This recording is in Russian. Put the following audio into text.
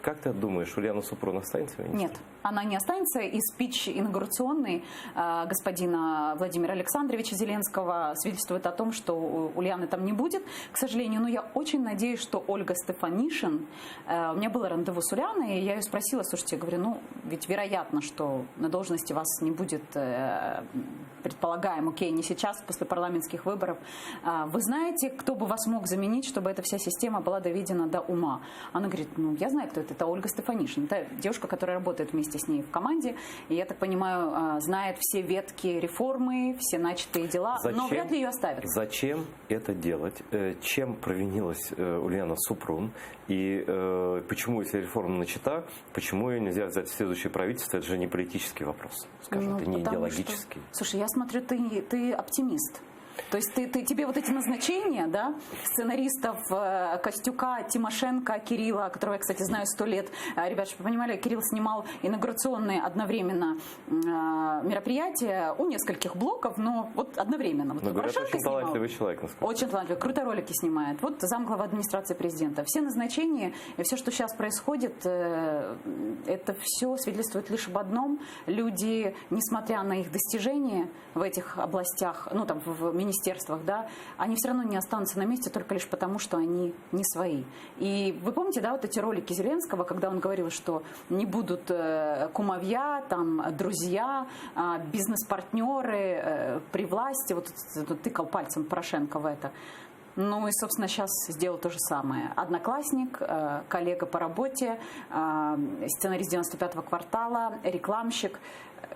Как ты думаешь, Ульяна Супрун останется министром? Нет, она не останется. И спич инаугурационный господина Владимира Александровича Зеленского свидетельствует о том, что Ульяны там не будет, к сожалению. Но я очень надеюсь, что Ольга Стефанишин... У меня было рандеву с Ульяной, и я ее спросила, слушайте, я говорю, ну, ведь вероятно, что на должности вас не будет, предполагаем, окей, не сейчас, после парламентских выборов. Вы знаете, кто бы вас мог заменить, чтобы эта вся система была доведена до ума? Она говорит, ну, я знаю, кто это. Это Ольга Стефанишин. Это девушка, которая работает вместе с ней в команде. И, я так понимаю, знает все ветки реформы, все начатые дела. Но вряд ли ее оставят. Зачем это делать? Чем провинилась Ульяна Супрун? И почему, если реформа начата, почему ее нельзя взять в следующее правительство? Это же не политический вопрос, скажем, это не идеологический. Слушай, я смотрю, ты оптимист. То есть тебе вот эти назначения, да, сценаристов Костюка, Тимошенко, Кирилла, которого я, кстати, знаю 100 лет. Ребят, чтобы вы понимали, Кирилл снимал инаугурационные одновременно мероприятия у нескольких блоков, но вот одновременно. Вот говорят, очень талантливый человек. Очень талантливый, круто ролики снимает. Вот замглава администрации президента. Все назначения и все, что сейчас происходит, это все свидетельствует лишь об одном. Люди, несмотря на их достижения в этих областях, ну там в министерствах, да, они все равно не останутся на месте только лишь потому, что они не свои. И вы помните, да, вот эти ролики Зеленского, когда он говорил, что не будут кумовья, там, друзья, бизнес-партнеры при власти, вот тыкал пальцем Порошенко в это. Ну и, собственно, сейчас сделал то же самое. Одноклассник, коллега по работе, сценарист 95-го квартала, рекламщик.